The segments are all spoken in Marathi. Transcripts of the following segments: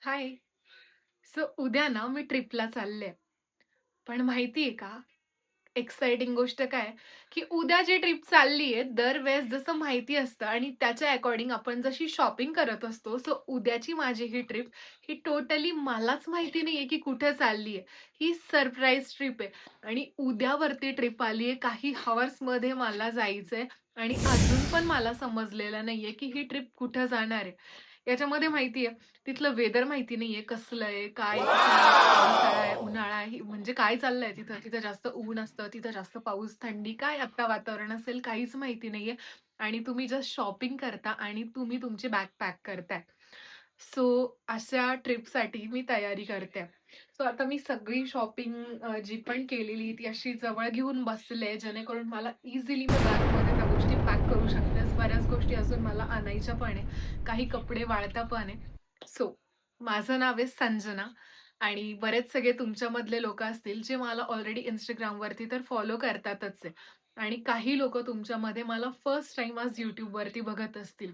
हाय. उद्या ना मी ट्रिपला चालले. पण माहिती आहे का, एक्साइटिंग गोष्ट काय, की उद्या जी ट्रिप चालली आहे, दरवेळेस जसं माहिती असतं आणि त्याच्या अकॉर्डिंग आपण जशी शॉपिंग करत असतो, उद्याची माझी ही ट्रिप ही टोटली मलाच माहिती नाहीये, की कुठे चालली आहे. ही सरप्राईज ट्रिप आहे आणि उद्यावरती ट्रिप आली आहे. काही हॉर्समध्ये मला जायचंय आणि अजून पण मला समजलेलं नाहीये, की ही ट्रिप कुठे जाणार आहे. याच्यामध्ये माहिती आहे, तिथलं वेदर माहिती नाहीये कसलं आहे, काय पावसाळा आहे, उन्हाळा आहे, म्हणजे काय चाललंय तिथं. तिथं जास्त ऊन असतं, तिथं जास्त पाऊस, थंडी, काय आता वातावरण असेल काहीच माहिती नाहीये आणि तुम्ही जस्ट शॉपिंग करता आणि तुम्ही तुमची बॅग पॅक करताय. सो अशा ट्रिपसाठी मी तयारी करते. आता मी सगळी शॉपिंग जी पण केलेली ती अशी जवळ घेऊन बसले, जेणेकरून मला इझिली मी बॅगमध्ये त्या गोष्टी पॅक करू शकते. बऱ्याच गोष्टी अजून मला आणायच्या पण आहे. काही कपडे वाळता पण आहे. सो माझं नाव आहे संजना आणि बरेच सगळे तुमच्यामधले लोकं असतील, जे मला ऑलरेडी Instagramवरती तर फॉलो करतातच आहे आणि काही लोकं तुमच्यामध्ये मला फर्स्ट टाईम आज YouTubeवरती बघत असतील.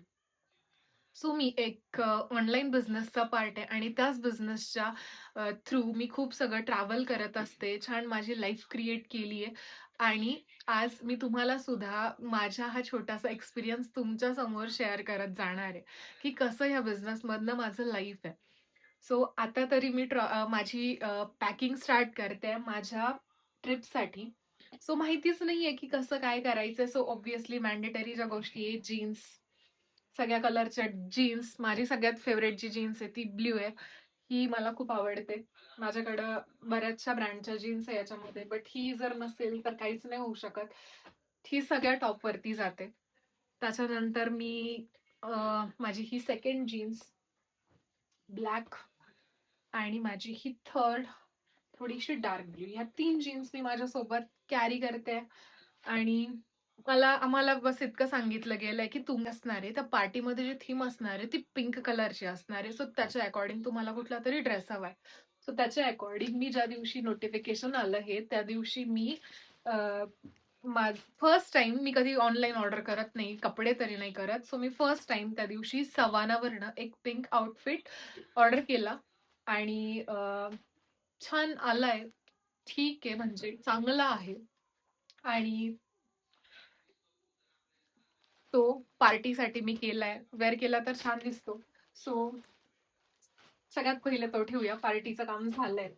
मी एक ऑनलाईन बिझनेसचा पार्ट आहे आणि त्याच बिझनेसच्या थ्रू मी खूप सगळं ट्रॅव्हल करत असते. छान माझी लाईफ क्रिएट केली आहे आणि आज मी तुम्हाला सुद्धा माझा हा छोटासा एक्सपिरियन्स तुमच्या समोर शेअर करत जाणार आहे, की कसं ह्या बिझनेसमधनं माझं लाईफ आहे. आता तरी मी माझी पॅकिंग स्टार्ट करते माझ्या ट्रिपसाठी. माहितीच नाहीये, की कसं काय करायचंय. ऑब्व्हियसली मॅन्डेटरी ज्या गोष्टी आहेत जीन्स, सगळ्या कलरच्या जीन्स. माझी सगळ्यात फेव्हरेट जी जीन्स आहे ती ब्लू आहे. ही मला खूप आवडते. माझ्याकडं बऱ्याचशा ब्रँडच्या जीन्स आहे याच्यामध्ये, बट ही जर नसेल तर काहीच नाही होऊ शकत. ही सगळ्या टॉपवरती जाते. त्याच्यानंतर माझी ही सेकंड जीन्स ब्लॅक आणि माझी ही थर्ड थोडीशी डार्क ब्लू. ह्या 3 जीन्स मी माझ्यासोबत कॅरी करते आणि आम्हाला बस इतकं सांगितलं गेलंय, की तुम्ही असणार आहे, त्या पार्टीमध्ये जी थीम असणार आहे, ती पिंक कलरची असणार आहे. त्याच्या अकॉर्डिंग तुम्हाला कुठलातरी ड्रेस हवाय. त्याच्या अकॉर्डिंग मी ज्या दिवशी नोटिफिकेशन आलं हे, त्या दिवशी मी अ, फर्स्ट टाईम मी कधी ऑनलाईन ऑर्डर करत नाही, कपडे तरी नाही करत. मी फर्स्ट टाईम त्या दिवशी सवानावरनं एक पिंक आउटफिट ऑर्डर केला आणि छान आलाय. ठीक आहे, म्हणजे चांगला आहे आणि तो पार्टीसाठी मी केलाय. वेअर केला तर छान दिसतो. सो सगळ्यात पहिले तो ठेवूया. पार्टीचं काम झालंय.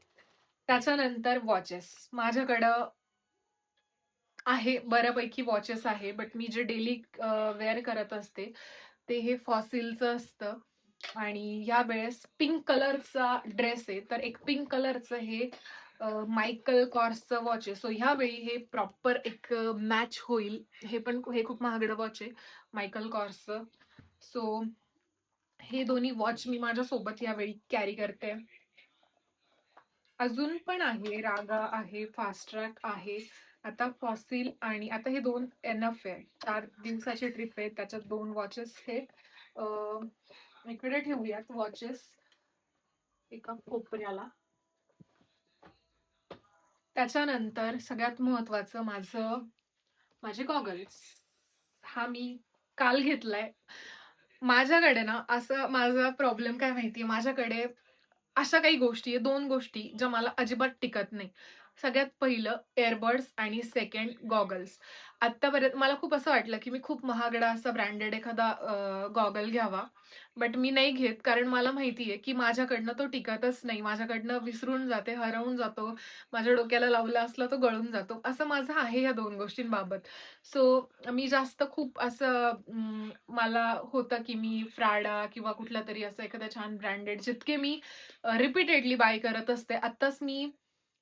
त्याच्यानंतर वॉचेस. माझ्याकडं आहे, बऱ्यापैकी वॉचेस आहे. बट मी जे डेली वेअर करत असते, ते हे फॉसिलचं असतं आणि यावेळेस पिंक कलरचा ड्रेस आहे. तर एक पिंक कलरचं हे मायकल कॉर्सचं वॉच आहे. ह्यावेळी हे प्रॉपर एक मॅच होईल. हे खूप महागडं वॉच आहे मायकल कॉर्सचं. सो हे दोन्ही वॉच मी माझ्यासोबत यावेळी कॅरी करते. अजून पण आहे, रागा आहे, फास्ट ट्रॅक आहे. आता फॉसिल आणि आता हे 2 एनफ आहे. 4 दिवसाची ट्रिप आहे. त्याच्यात 2 वॉचेस हे इकडे ठेवूयात वॉचेस एका कोपऱ्याला. त्याच्यानंतर सगळ्यात महत्वाचं माझे गॉगल्स. हा मी काल घेतलाय. माझ्याकडे ना असं माझा प्रॉब्लेम काय माहितीये, माझ्याकडे अशा काही गोष्टी आहे, 2 गोष्टी ज्या मला अजिबात टिकत नाही. सगळ्यात पहिलं एअरबड्स आणि सेकंड गॉगल्स. आत्तापर्यंत मला खूप असं वाटलं, की मी खूप महागडा असा ब्रँडेड एखादा गॉगल घ्यावा. बट मी नाही घेत, कारण मला माहितीये, की माझ्याकडनं तो टिकतच नाही. माझ्याकडनं विसरून जाते, हरवून जातो. माझ्या डोक्याला लावला असला तो गळून जातो. असं माझं आहे या 2 गोष्टींबाबत. मी जास्त खूप असं मला होतं, की मी Prada किंवा कुठलातरी असं एखादा छान ब्रँडेड जितके मी रिपीटेडली बाय करत असते. आत्ताच मी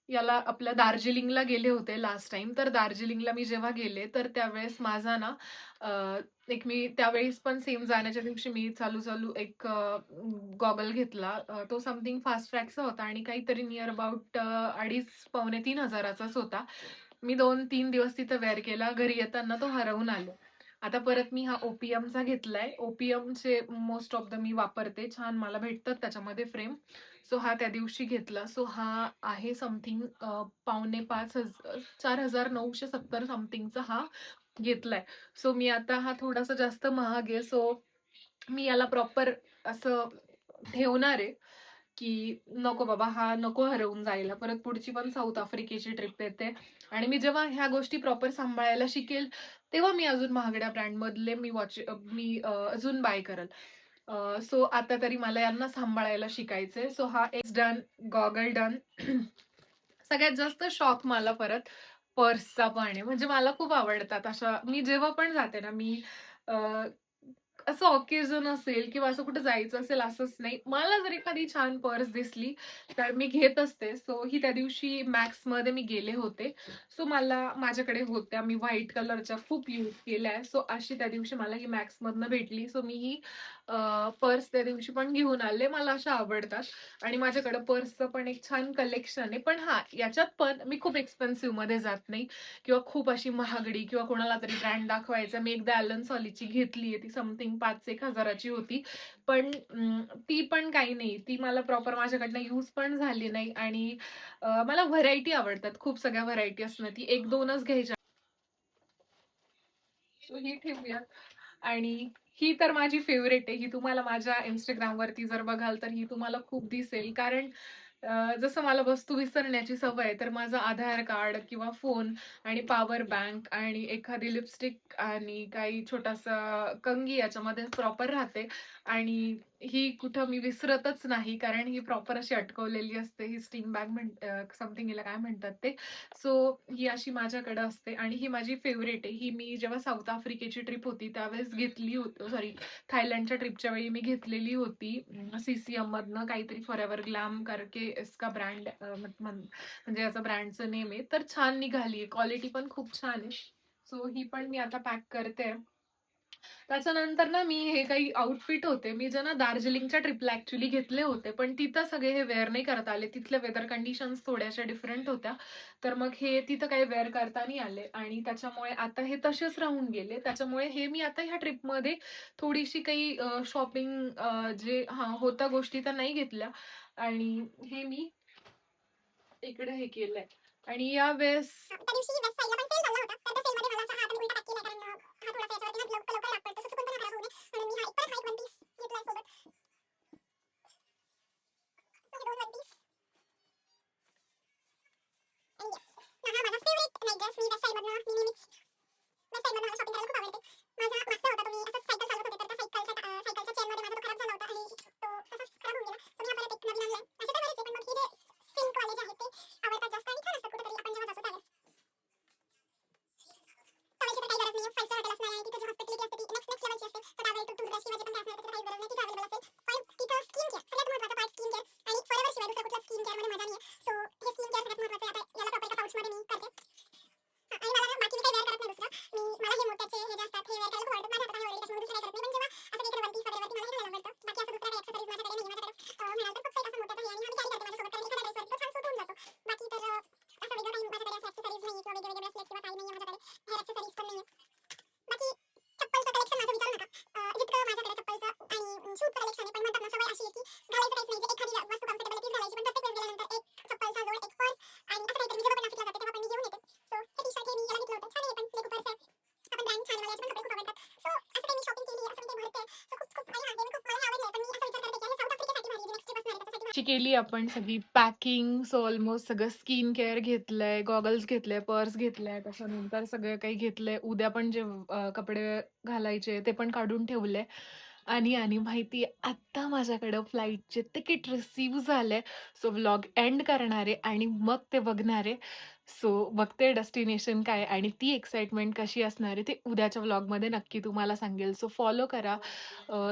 याला आपल्या दार्जिलिंगला गेले होते लास्ट टाईम. तर दार्जिलिंगला मी जेव्हा गेले, तर त्यावेळेस माझा ना एक मी त्यावेळेस पण सेम जाण्याच्या दिवशी मी चालू-चालू एक गॉगल घेतला. तो समथिंग फास्ट ट्रॅकचा होता आणि काहीतरी निअर अबाउट 2,500 पावणे 3,000चाच होता. मी 2-3 दिवस तिथं वेअर केला. घरी येताना तो हरवून आला. आता परत मी हा ओपीएमचा घेतलाय. ओपीएमचे मोस्ट ऑफ द मी वापरते. छान मला भेटतात त्याच्यामध्ये फ्रेम. हा त्या दिवशी घेतला. हा आहे समथिंग पावणे 4,970 समथिंगचा हा घेतलाय. मी आता हा थोडासा जास्त महाग आहे. मी याला प्रॉपर असं ठेवणार आहे. की नको बाबा हा नको हरवून जायला. परत पुढची पण साऊथ आफ्रिकेची ट्रिप येते आणि मी जेव्हा ह्या गोष्टी प्रॉपर सांभाळायला शिकेल, तेव्हा मी अजून महागड्या ब्रँडमधले मी अजून बाय करेल. सो आता तरी मला यांना सांभाळायला शिकायचंय. सो हा एक्स डन, गॉगल डन. सगळ्यात जास्त शौक मला परत पर्सचा पण आहे. म्हणजे मला खूप आवडतात अशा मी जेव्हा पण जाते ना, मी अ, असं ऑकेजन असेल किंवा असं कुठे जायचं असेल असंच नाही. मला जर एखादी छान पर्स दिसली, तर मी घेत असते. सो ही त्या दिवशी मॅक्समध्ये मी गेले होते. सो मला माझ्याकडे होत्या. मी व्हाईट कलरच्या खूप यूज केल्या. सो अशी त्या दिवशी मला ही मॅक्समधनं भेटली. सो मी ही पर्स त्या दिवशी पण घेऊन आले. मला अशा आवडतात आणि माझ्याकडे पर्सचं पण एक छान कलेक्शन आहे. पण हां, याच्यात पण मी खूप एक्सपेन्सिव्हमध्ये जात नाही किंवा खूप अशी महागडी किंवा कोणाला तरी ब्रँड दाखवायचा. मी एकदा ॲलन सॉलीची घेतलीये. ती समथिंग 5,000-1,000 ची होती. पण ती पण काही नाही. ती मला प्रॉपर माझ्याकडनं यूज पण झाली नाही आणि मला व्हरायटी आवडतात. खूप सगळ्या व्हरायटी असणं. ती 1-2च घ्यायच्या. सो ही ठेवूया आणि ही तर माझी फेव्हरेट आहे. ही तुम्हाला माझ्या Instagramवरती जर बघाल तर ही तुम्हाला खूप दिसेल. कारण जसं मला वस्तू विसरण्याची सवय आहे, तर माझं आधार कार्ड किंवा फोन आणि पॉवर बँक आणि एखादी लिपस्टिक आणि काही छोटासा कंघी याच्यामध्ये प्रॉपर राहते आणि ही कुठं मी विसरतच नाही. कारण ही प्रॉपर अशी अटकवलेली असते. ही स्टिंग बॅग समथिंग हिला काय म्हणतात ते. सो ही अशी माझ्याकडे असते आणि ही माझी फेव्हरेट आहे. ही मी जेव्हा साऊथ आफ्रिकेची ट्रिप होती त्यावेळेस घेतली होती सॉरी थायलंडच्या ट्रिपच्या वेळी मी घेतलेली होती. CCM मधनं काहीतरी फॉरएव्हर ग्लॅम करके इसका ब्रँड म्हणजे याचं ब्रँडचं नेम आहे. तर छान निघाली क्वालिटी पण खूप छान आहे. सो ही पण मी आता पॅक करते. त्याच्यानंतर ना मी हे काही आउटफिट होते. मी जे ना दार्जिलिंगच्या ट्रिपला ॲक्चुअली घेतले होते. पण तिथं सगळे हे वेअर नाही करता आले. तिथल्या वेदर कंडिशन्स थोड्याशा डिफरंट होत्या. तर मग हे तिथं काही वेअर करता नाही आले आणि त्याच्यामुळे आता हे तसेच राहून गेले. त्याच्यामुळे हे मी आता ह्या ट्रिपमध्ये थोडीशी काही शॉपिंग जे होत्या गोष्टी त्या नाही घेतल्या आणि हे मी इकडे हे केलंय आणि यावेळेस त्या दिवशी वेस्ट साईडला पण सेल चालला होता. तर त्या सेलमध्ये मला असा हा उलटा पॅक केलाय कारण हा थोडासा याच्यावरती ना लवकर लागतो. तो सुकून पण खराब होऊ नये म्हणून मी हा परत हा एक वन पीस घेतलाय सोबत. सो हे 2 वन पीस आणि येस. हा माझा फेव्हरेट नाईट ड्रेस. मी वेस्ट साईडमधनं मी नेहमीच वेस्ट साईडमधनं मला शॉपिंग करायला खूप आवडते. माझा मागचा होता तो मी असंच सायकल चालवत होते तर त्या सायकलच्या चेनमध्ये माझा तो खराब झाला होता आणि तो तसाच खराब होऊन गेला. सो मी हा परत एक नवीन आणलाय. असे तर बरेच आहे पण मग हे जे सिल्कवाले जे आहेत ते आवडतात जास्त आणि छान असतात कुठेतरी आपण जेव्हा जातो त्यावेळेस. टॉवेलची तर काही गरज नाहीये. 5 स्टार हॉटेल असणार आणि तिथे जी हॉस्पिटॅलिटी असते ती नेक्स्ट लेव्हलची असते. सो टॉवेल, टूथब्रश किंवा जे पण काय असणार त्याची काहीच गरज नाही. तिथे अवेलेबल असेल. पण तिथं स्किन केअर सगळ्यात महत्त्वाचा पार्ट स्किन केअर आणि फॉरएव्हर शिवाय दुसऱ्या कुठल्या स्किन केअरमध्ये मजा नाहीये. सो हे स्किन केअर सगळ्यात महत्त्वाचं आहे. आता याला प्रॉपर एका पाऊचमध्ये मी करते. आणि मला ना बाकी मी काही वेअर करत नाही दुसरं. मला हे मोत्याचे हे जे असतात हे वेअर करायला खूप आवडतात. माझ्या हातात आहे ऑलरेडी त्याच्यामुळे दुसरं काही करत नाही. पण जेव्हा असं काहीतरी वन पीस वगैरेवरती मला हे घालायला आवडतं. बाकी असं दुसरं काही एक्सेसरीज माझ्याकडे नाहीये. माझ्याकडे म्हणाल तर फक्त एक असं मोत्याचं हे आणि हा मी कॅरी करते माझ्यासोबत कारण एखाद्या ड्रेसवरती तो छान सूट होऊन जातो. बाकी तर असं वेगळं काही माझ्याकडे असं एक्सेसरीज नाहीये किंवा वेगळे ब्रेसलेट किंवा काही नाहीये माझ्याकडे. हेअर एक्सेसरीज पण नाहीये. बाकी चप्पलचं कलेक्शन माझं विचारू नका. जितकं माझ्याकडे चप्पलचं आणि शूजचं कलेक्शन आहे. पण म्हणतात ना सवय अशी आहे की घालायचं काहीच नाही. जे एखादी वस्तू कम्फर्टेबल आहे तीच घालायची. पण प्रत्येक वेळेस गेल्यानंतर एक चप्पलचा जोड, एक पर्स आणि असं काहीतरी मी जेव्हा पण नाशिकला जाते तेव्हा पण मी घेऊन येते. सो हे टी-शर्ट हे मी याला घेतलं होतं. छान आहे हे पण लेगो पर्स आहे. आपण ब्रँड छान आहे. मला याचे पण कपडे खूप आवडतात. सो असं काही मी शॉपिंग केली असं मी काही भरते. सो खूप खूप आणि हे खूप मला हे आवडलंय. पण मी असा विचार करते की हे साऊथ आफ्रिकेसाठी भारी जी नेक्स्ट ट्रिप असणार आहे त्याच्यासाठी ची केली आपण सगळी पॅकिंग. सो ऑलमोस्ट सगळं स्किन केअर घेतलंय, गॉगल्स घेतले, पर्स घेतलाय, त्याच्यानंतर सगळं काही घेतलंय. उद्या पण जे कपडे घालायचे ते पण काढून ठेवले आणि माहिती आहे आत्ता माझ्याकडं फ्लाईटचे तिकीट रिसीव्ह झाले. सो व्लॉग एंड करणार आहे आणि मग ते बघणार आहे. सो बघते डेस्टिनेशन काय आणि ती एक्साइटमेंट कशी असणार आहे ते उद्याच्या व्लॉगमध्ये नक्की तुम्हाला सांगेल. सो फॉलो करा,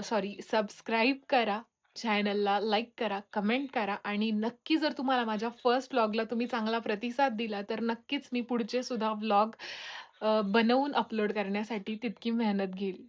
सॉरी सबस्क्राईब करा. चॅनलला लाईक करा, कमेंट करा आणि नक्की जर तुम्हाला माझ्या फर्स्ट व्लॉगला तुम्ही चांगला प्रतिसाद दिला, तर नक्कीच मी पुढचे सुद्धा व्लॉग बनवून अपलोड करण्यासाठी तितकी मेहनत घेईल.